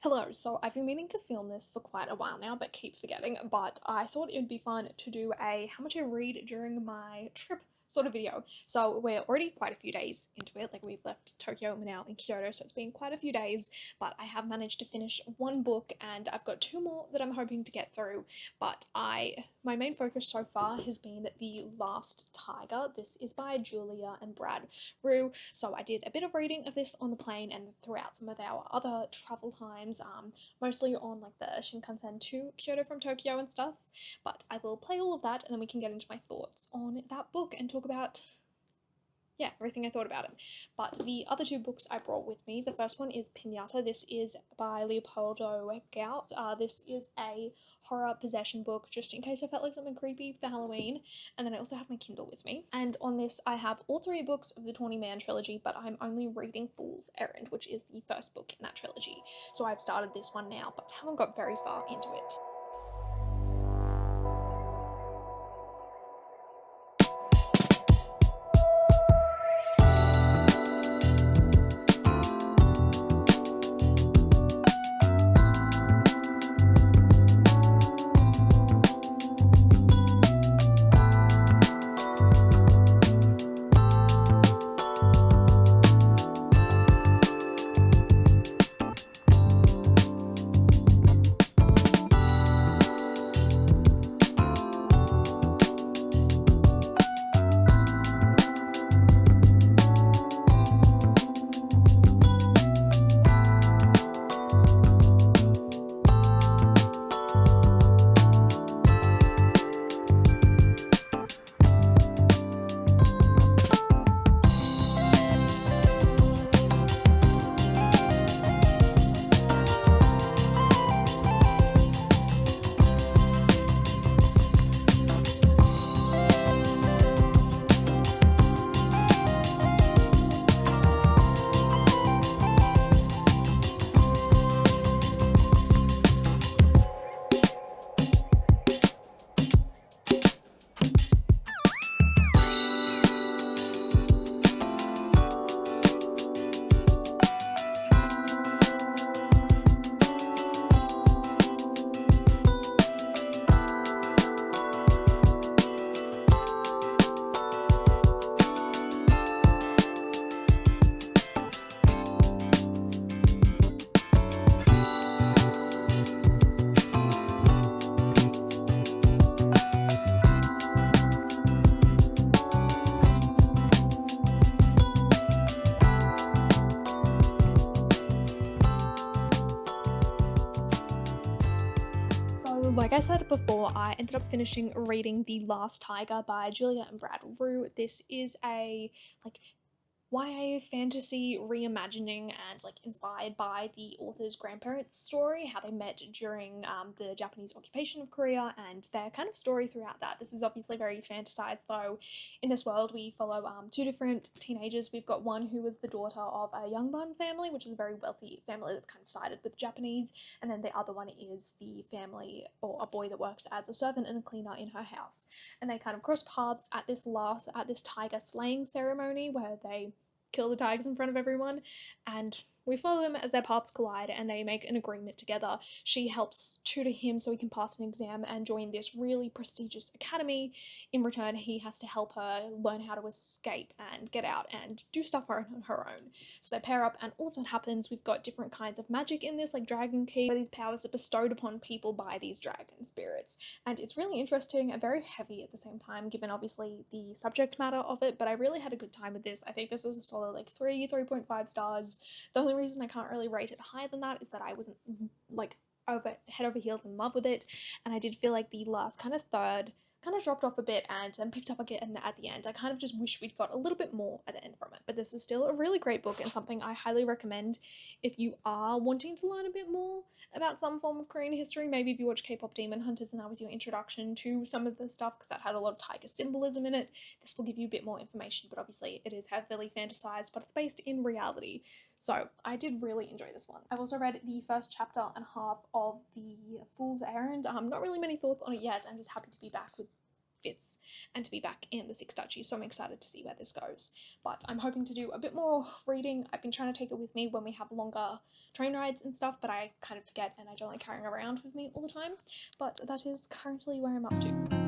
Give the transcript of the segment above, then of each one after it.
Hello, so I've been meaning to film this for quite a while now, but keep forgetting. But I thought it would be fun to do a how much I read during my trip sort of video. So we're already quite a few days into it, like we've left Tokyo, we're now in Kyoto, so it's been quite a few days, but I have managed to finish one book and I've got two more that I'm hoping to get through. But my main focus so far has been The Last Tiger. This is by Julia and Brad Riew. So I did a bit of reading of this on the plane and throughout some of our other travel times, mostly on like the Shinkansen to Kyoto from Tokyo and stuff. But I will play all of that and then we can get into my thoughts on that book and talk about everything I thought about it. But the other two books I brought with me, the first one is Piñata. This is by Leopoldo Gout. This is a horror possession book, just in case I felt like something creepy for Halloween. And then I also have my Kindle with me. And on this, I have all three books of the Tawny Man trilogy, but I'm only reading Fool's Errand, which is the first book in that trilogy. So I've started this one now, but haven't got very far into it. So, like I said before, I ended up finishing reading The Last Tiger by Julia and Brad Riew. This is a like YA fantasy reimagining and like inspired by the author's grandparents' story, how they met during the Japanese occupation of Korea, and their kind of story throughout that. This is obviously very fantasized, though. In this world, we follow two different teenagers. We've got one who is the daughter of a Youngban family, which is a very wealthy family that's kind of sided with the Japanese, and then the other one is the family or a boy that works as a servant and a cleaner in her house. And they kind of cross paths at this tiger slaying ceremony where they kill the tigers in front of everyone, and we follow them as their paths collide and they make an agreement together. She helps tutor him so he can pass an exam and join this really prestigious academy. In return, he has to help her learn how to escape and get out and do stuff on her own. So they pair up, and all of that happens. We've got different kinds of magic in this, like Dragon Key, where these powers are bestowed upon people by these dragon spirits. And it's really interesting and very heavy at the same time, given obviously the subject matter of it, but I really had a good time with this. I think this is a solid like 3.5 stars. The only reason I can't really rate it higher than that is that I wasn't like head over heels in love with it, and I did feel like the last kind of third kind of dropped off a bit and then picked up again at the end. I kind of just wish we'd got a little bit more at the end from it. But this is still a really great book and something I highly recommend if you are wanting to learn a bit more about some form of Korean history. Maybe if you watch K-pop Demon Hunters and that was your introduction to some of the stuff, because that had a lot of tiger symbolism in it. This will give you a bit more information, but obviously it is heavily fantasized, but it's based in reality. So I did really enjoy this one. I've also read the first chapter and a half of The Fool's Errand. Not really many thoughts on it yet. I'm just happy to be back with Fitz and to be back in the Six Duchy, so I'm excited to see where this goes. But I'm hoping to do a bit more reading. I've been trying to take it with me when we have longer train rides and stuff, but I kind of forget and I don't like carrying around with me all the time. But that is currently where I'm up to.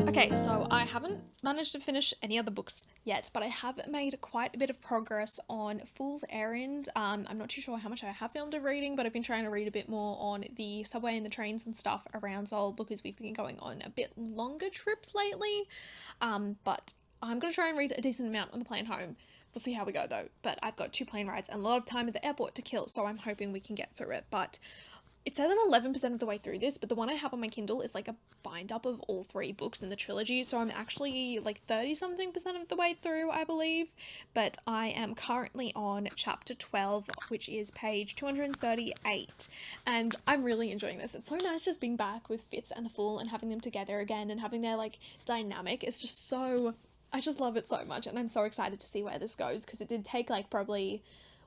Okay, so I haven't managed to finish any other books yet, but I have made quite a bit of progress on Fool's Errand. I'm not too sure how much I have filmed of reading, but I've been trying to read a bit more on the subway and the trains and stuff around Seoul because we've been going on a bit longer trips lately. But I'm going to try and read a decent amount on the plane home. We'll see how we go though, but I've got 2 plane rides and a lot of time at the airport to kill, so I'm hoping we can get through it. But it says I'm 11% of the way through this, but the one I have on my Kindle is like a bind up of all 3 books in the trilogy, so I'm actually like 30-something% of the way through, I believe. But I am currently on chapter 12, which is page 238, and I'm really enjoying this. It's so nice just being back with Fitz and the Fool and having them together again and having their like dynamic. It's just so, I just love it so much, and I'm so excited to see where this goes because it did take like probably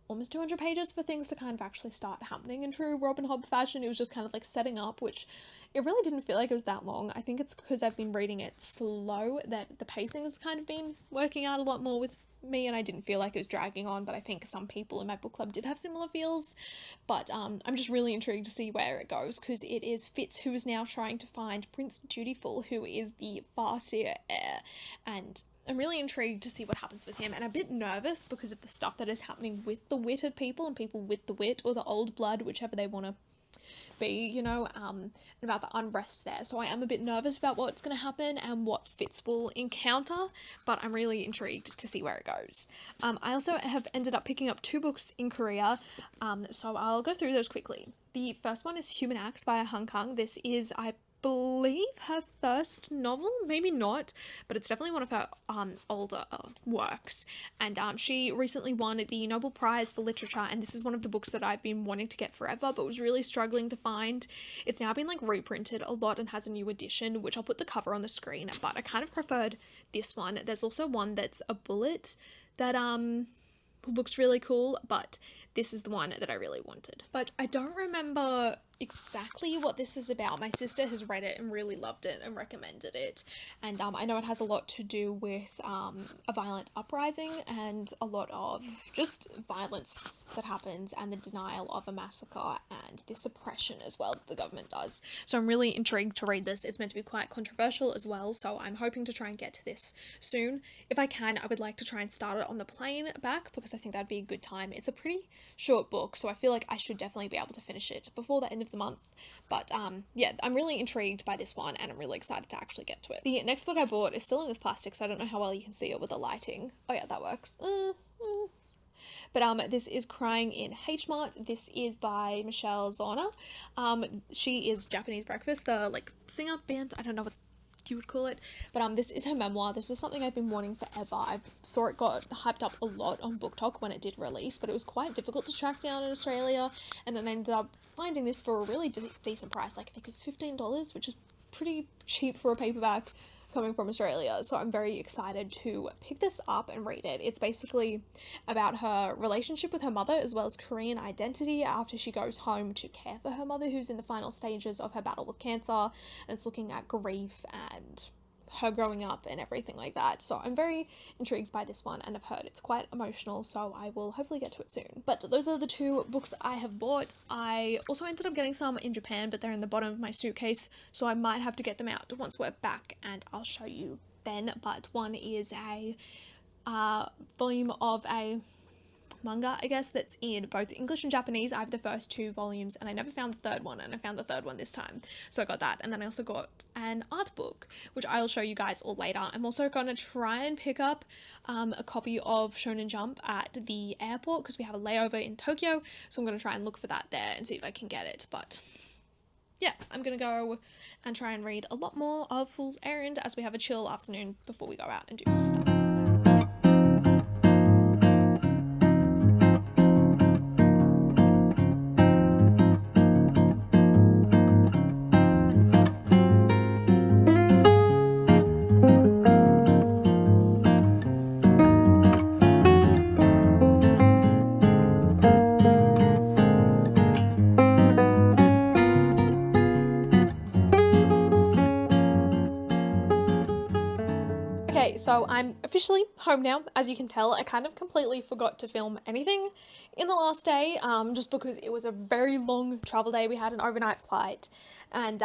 almost 200 pages for things to kind of actually start happening in true Robin Hobb fashion. It was just kind of like setting up, which it really didn't feel like it was that long. I think it's because I've been reading it slow that the pacing has kind of been working out a lot more with me, and I didn't feel like it was dragging on, but I think some people in my book club did have similar feels. But I'm just really intrigued to see where it goes because it is Fitz who is now trying to find Prince Dutiful, who is the Farseer heir, and I'm really intrigued to see what happens with him, and a bit nervous because of the stuff that is happening with the witted people and people with the wit or the old blood, whichever they want to be, you know, and about the unrest there. So I am a bit nervous about what's going to happen and what Fitz will encounter, but I'm really intrigued to see where it goes. I also have ended up picking up 2 books in Korea, so I'll go through those quickly. The first one is Human Acts by Kang. This is, I believe, her first novel, maybe not, but it's definitely one of her older works, and she recently won the Nobel Prize for Literature, and this is one of the books that I've been wanting to get forever but was really struggling to find. It's now been like reprinted a lot and has a new edition, which I'll put the cover on the screen, but I kind of preferred this one. There's also one that's a bullet that looks really cool, but this is the one that I really wanted. But I don't remember exactly what this is about. My sister has read it and really loved it and recommended it, and I know it has a lot to do with a violent uprising and a lot of just violence that happens and the denial of a massacre and the suppression as well that the government does. So I'm really intrigued to read this. It's meant to be quite controversial as well, so I'm hoping to try and get to this soon. If I can, I would like to try and start it on the plane back because I think that'd be a good time. It's a pretty short book, so I feel like I should definitely be able to finish it before the end of the month. But yeah, I'm really intrigued by this one and I'm really excited to actually get to it. The next book I bought is still in its plastic, so I don't know how well you can see it with the lighting. Oh yeah, that works. But this is Crying in Mart. This is by Michelle Zauner. She is Japanese Breakfast, the like singer band. I don't know what you would call it, but this is her memoir. This is something I've been wanting forever. I saw it got hyped up a lot on Book Talk when it did release, but it was quite difficult to track down in Australia, and then I ended up finding this for a really decent price. Like I think it was $15, which is pretty cheap for a paperback coming from Australia, so I'm very excited to pick this up and read it. It's basically about her relationship with her mother as well as Korean identity after she goes home to care for her mother, who's in the final stages of her battle with cancer, and it's looking at grief and her growing up and everything like that. So I'm very intrigued by this one, and I've heard it's quite emotional, so I will hopefully get to it soon. But those are the 2 books I have bought. I also ended up getting some in Japan, but they're in the bottom of my suitcase, so I might have to get them out once we're back and I'll show you then. But one is a volume of a manga, I guess, that's in both English and Japanese. I have the first 2 volumes and I never found the third one, and I found the third one this time. So I got that, and then I also got an art book, which I'll show you guys all later. I'm also going to try and pick up a copy of Shonen Jump at the airport because we have a layover in Tokyo, so I'm going to try and look for that there and see if I can get it. But yeah, I'm going to go and try and read a lot more of Fool's Errand as we have a chill afternoon before we go out and do more stuff. Okay, so I'm officially home now. As you can tell, I kind of completely forgot to film anything in the last day, just because it was a very long travel day. We had an overnight flight, and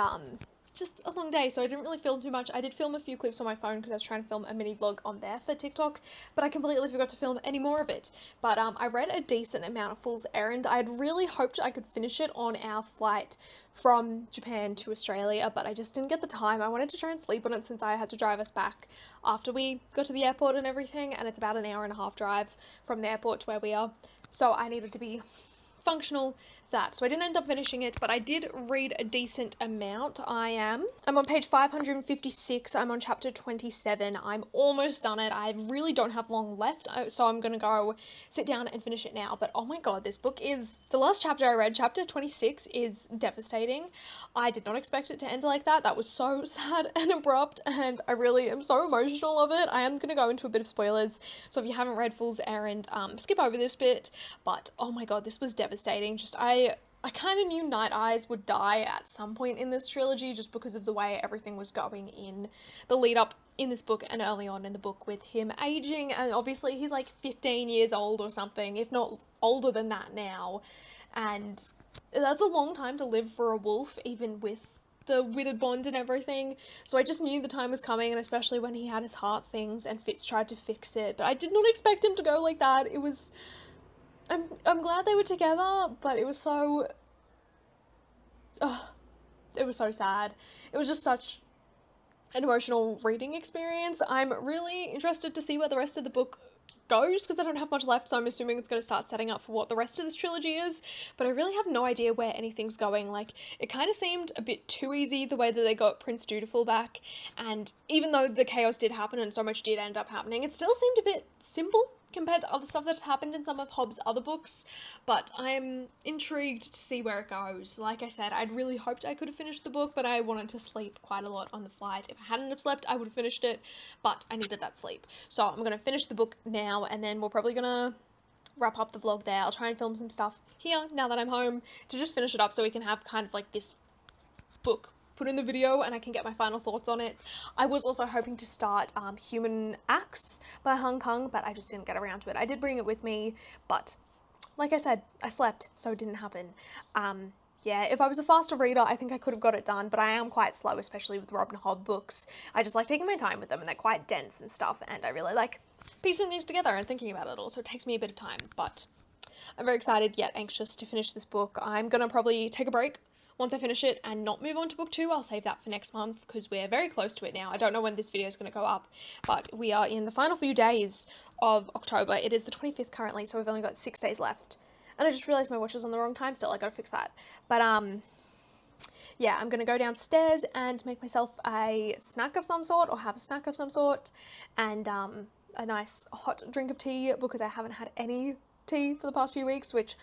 just a long day, so I didn't really film too much. I did film a few clips on my phone because I was trying to film a mini vlog on there for TikTok, but I completely forgot to film any more of it. But I read a decent amount of Fool's Errand. I had really hoped I could finish it on our flight from Japan to Australia, but I just didn't get the time. I wanted to try and sleep on it since I had to drive us back after we got to the airport and everything, and it's about an hour and a half drive from the airport to where we are, so I needed to be functional for that. So I didn't end up finishing it, but I did read a decent amount. I'm on page 556. I'm on chapter 27. I'm almost done it. I really don't have long left, so I'm gonna go sit down and finish it now. But oh my god, this book is, the last chapter I read, chapter 26, is devastating. I did not expect it to end like that. That was so sad and abrupt, and I really am so emotional of it. I am gonna go into a bit of spoilers, so if you haven't read Fool's Errand, skip over this bit. But oh my god, this was devastating. Just I kind of knew Night Eyes would die at some point in this trilogy just because of the way everything was going in the lead up in this book and early on in the book with him aging, and obviously he's like 15 years old or something, if not older than that now, and that's a long time to live for a wolf, even with the witted bond and everything. So I just knew the time was coming, and especially when he had his heart things and Fitz tried to fix it, but I did not expect him to go like that. It was, I'm glad they were together, but it was so, it was so sad. It was just such an emotional reading experience. I'm really interested to see where the rest of the book goes because I don't have much left, so I'm assuming it's going to start setting up for what the rest of this trilogy is, but I really have no idea where anything's going. Like, it kind of seemed a bit too easy the way that they got Prince Dutiful back, and even though the chaos did happen and so much did end up happening, it still seemed a bit simple compared to other stuff that's happened in some of Hobb's other books, but I'm intrigued to see where it goes. Like I said, I'd really hoped I could have finished the book, but I wanted to sleep quite a lot on the flight. If I hadn't have slept, I would have finished it, but I needed that sleep. So I'm going to finish the book now, and then we're probably going to wrap up the vlog there. I'll try and film some stuff here now that I'm home to just finish it up so we can have kind of like this book put in the video and I can get my final thoughts on it. I was also hoping to start Human Acts by Hong Kong, but I just didn't get around to it. I did bring it with me, but like I said, I slept, so it didn't happen. Yeah, if I was a faster reader, I think I could have got it done, but I am quite slow, especially with Rob and Hobb books. I just like taking my time with them, and they're quite dense and stuff, and I really like piecing these together and thinking about it all, so it takes me a bit of time, but I'm very excited yet anxious to finish this book. I'm gonna probably take a break once I finish it and not move on to book 2. I'll save that for next month because we're very close to it now. I don't know when this video is going to go up, but we are in the final few days of October. It is the 25th currently, so we've only got 6 days left. And I just realised my watch is on the wrong time still. I gotta fix that. But yeah, I'm gonna go downstairs and make myself a snack of some sort, or have a snack of some sort, and a nice hot drink of tea because I haven't had any tea for the past few weeks, which,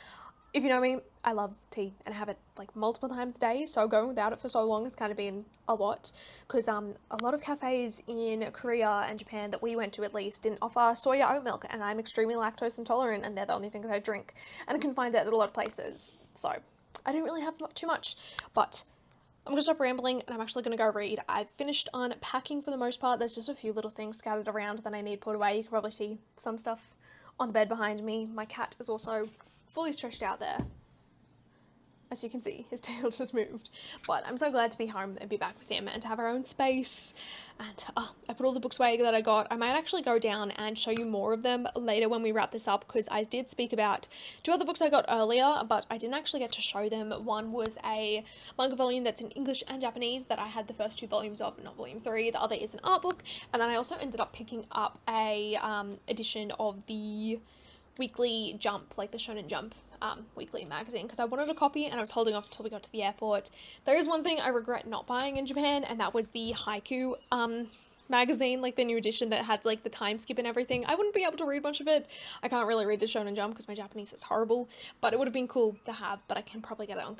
if you know me, I love tea and I have it like multiple times a day, so going without it for so long has kind of been a lot because a lot of cafes in Korea and Japan that we went to at least didn't offer soya oat milk, and I'm extremely lactose intolerant and they're the only thing that I drink, and I can find it at a lot of places, so I didn't really have too much. But I'm gonna stop rambling and I'm actually gonna go read. I've finished unpacking for the most part. There's just a few little things scattered around that I need put away. You can probably see some stuff on the bed behind me. My cat is also fully stretched out there. As you can see, his tail just moved. But I'm so glad to be home and be back with him and to have our own space. And I put all the books away that I got. I might actually go down and show you more of them later when we wrap this up, because I did speak about 2 other books I got earlier, but I didn't actually get to show them. One was a manga volume that's in English and Japanese that I had the first 2 volumes of, but not volume 3. The other is an art book. And then I also ended up picking up a edition of the Weekly Jump, like the Shonen Jump weekly magazine, because I wanted a copy and I was holding off until we got to the airport. There is one thing I regret not buying in Japan, and that was the Haiku magazine, like the new edition that had like the time skip and everything. I wouldn't be able to read much of it. I can't really read the Shonen Jump because my Japanese is horrible, but it would have been cool to have. But I can probably get it on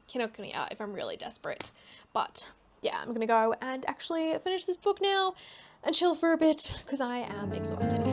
Kinokuniya if I'm really desperate. But yeah, I'm gonna go and actually finish this book now and chill for a bit because I am exhausted.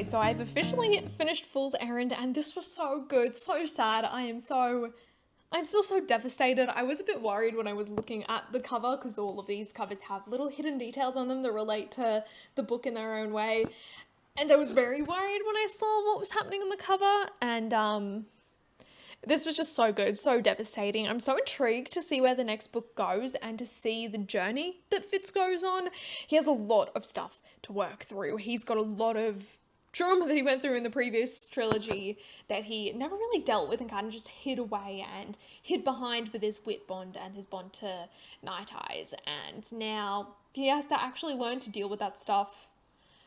So I've officially finished Fool's Errand, and this was so good, so sad. I'm still so devastated. I was a bit worried when I was looking at the cover, because all of these covers have little hidden details on them that relate to the book in their own way. And I was very worried when I saw what was happening on the cover, and this was just so good, so devastating. I'm so intrigued to see where the next book goes and to see the journey that Fitz goes on. He has a lot of stuff to work through. He's got a lot of trauma that he went through in the previous trilogy that he never really dealt with and kind of just hid away and hid behind with his wit bond and his bond to Night Eyes. And now he has to actually learn to deal with that stuff.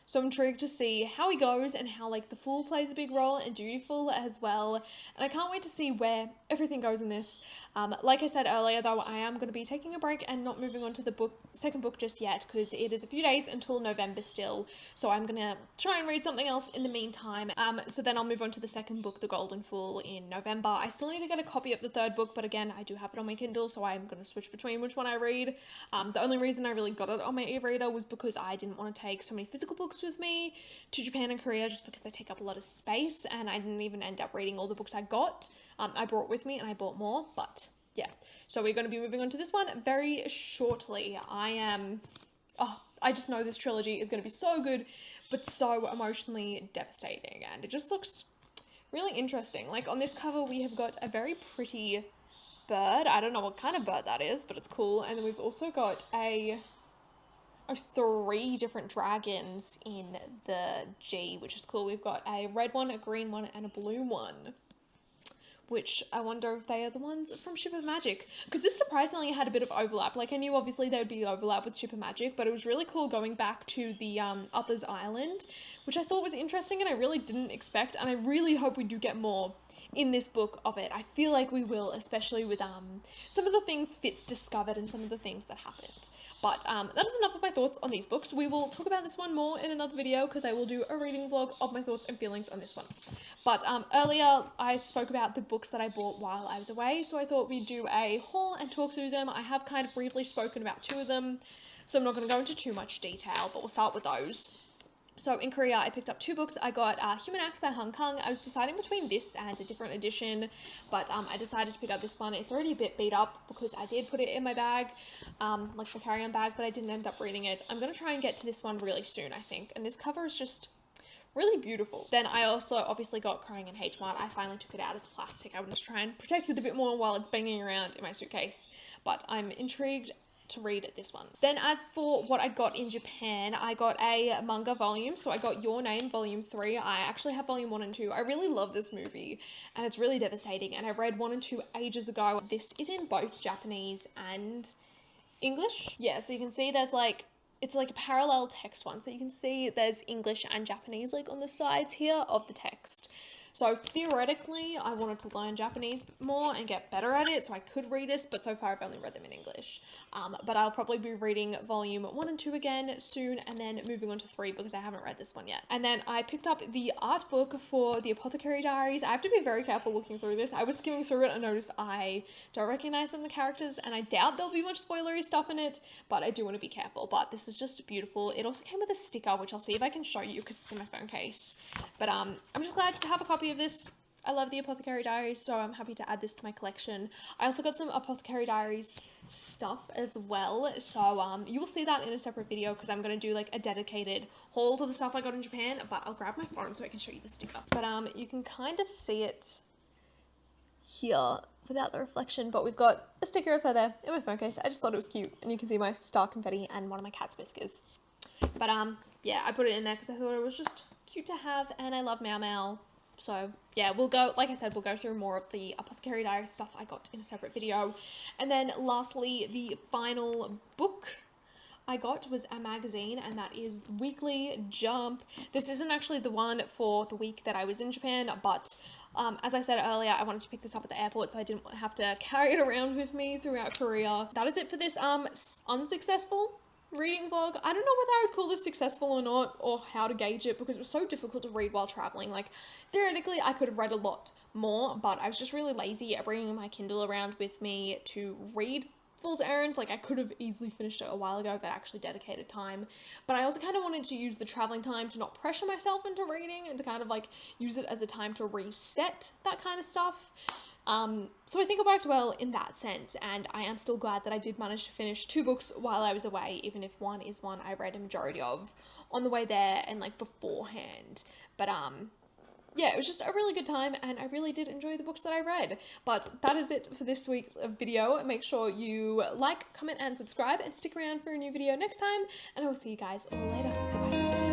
So I'm intrigued to see how he goes and how like the Fool plays a big role and Dutiful as well. And I can't wait to see where everything goes in this. Like I said earlier though, I am going to be taking a break and not moving on to the second book just yet, because it is a few days until November still. So I'm going to try and read something else in the meantime. So then I'll move on to the second book, The Golden Fool, in November. I still need to get a copy of the third book, but again, I do have it on my Kindle, so I'm going to switch between which one I read. The only reason I really got it on my e-reader was because I didn't want to take so many physical books with me to Japan and Korea, just because they take up a lot of space, and I didn't even end up reading all the books I got. I brought with me and I bought more, but yeah. So we're going to be moving on to this one very shortly. I just know this trilogy is going to be so good, but so emotionally devastating, and it just looks really interesting. Like on this cover, we have got a very pretty bird. I don't know what kind of bird that is, but it's cool. And then we've also got 3 different dragons in the G, which is cool. We've got a red one, a green one, and a blue one, which I wonder if they are the ones from Ship of Magic, because this surprisingly had a bit of overlap. Like I knew obviously there would be overlap with Ship of Magic, but it was really cool going back to the Others Island, which I thought was interesting and I really didn't expect, and I really hope we do get more in this book of it. I feel like we will, especially with some of the things Fitz discovered and some of the things that happened. But that is enough of my thoughts on these books. We will talk about this one more in another video, because I will do a reading vlog of my thoughts and feelings on this one. But earlier I spoke about the books that I bought while I was away, so I thought we'd do a haul and talk through them. I have kind of briefly spoken about 2 of them, so I'm not going to go into too much detail, but we'll start with those. So in Korea, I picked up 2 books. I got Human Axe by Kang. I was deciding between this and a different edition, but I decided to pick up this one. It's already a bit beat up because I did put it in my bag, like my carry-on bag, but I didn't end up reading it. I'm going to try and get to this one really soon, I think. And this cover is just really beautiful. Then I also obviously got Crying in H Mart. I finally took it out of the plastic. I wanted to try and protect it a bit more while it's banging around in my suitcase, but I'm intrigued to read this one. Then as for what I got in Japan, I got a manga volume. So I got Your Name volume 3. I actually have volume 1 and 2. I really love this movie and it's really devastating, and I read 1 and 2 ages ago. This is in both Japanese and English. Yeah, so you can see there's like it's like a parallel text one, so you can see there's English and Japanese like on the sides here of the text. So theoretically, I wanted to learn Japanese more and get better at it, so I could read this, but so far I've only read them in English. But I'll probably be reading volume 1 and 2 again soon, and then moving on to 3 because I haven't read this one yet. And then I picked up the art book for the Apothecary Diaries. I have to be very careful looking through this. I was skimming through it and noticed I don't recognize some of the characters, and I doubt there'll be much spoilery stuff in it, but I do want to be careful. But this is just beautiful. It also came with a sticker, which I'll see if I can show you because it's in my phone case. But I'm just glad to have a copy of this. I love the Apothecary Diaries, so I'm happy to add this to my collection. I also got some Apothecary Diaries stuff as well, so you will see that in a separate video because I'm going to do like a dedicated haul to the stuff I got in Japan, but I'll grab my phone so I can show you the sticker. But you can kind of see it here without the reflection, but we've got a sticker of her there in my phone case. I just thought it was cute, and you can see my star confetti and one of my cat's whiskers. But yeah, I put it in there because I thought it was just cute to have, and I love Meow Meow. So yeah, we'll go, like I said, we'll go through more of the Apothecary Diaries stuff I got in a separate video. And then lastly, the final book I got was a magazine, and that is Weekly Jump. This isn't actually the one for the week that I was in Japan, but as I said earlier, I wanted to pick this up at the airport so I didn't have to carry it around with me throughout Korea. That is it for this unsuccessful reading vlog. I don't know whether I would call this successful or not, or how to gauge it, because it was so difficult to read while traveling. Like, theoretically, I could have read a lot more, but I was just really lazy at bringing my Kindle around with me to read Fool's Errand. Like, I could have easily finished it a while ago if I'd actually dedicated time, but I also kind of wanted to use the traveling time to not pressure myself into reading and to kind of like use it as a time to reset that kind of stuff. So I think it worked well in that sense, and I am still glad that I did manage to finish 2 books while I was away, even if one is one I read a majority of on the way there and like beforehand. But yeah, it was just a really good time, and I really did enjoy the books that I read. But that is it for this week's video. Make sure you like, comment, and subscribe, and stick around for a new video next time, and I will see you guys all later. Bye-bye.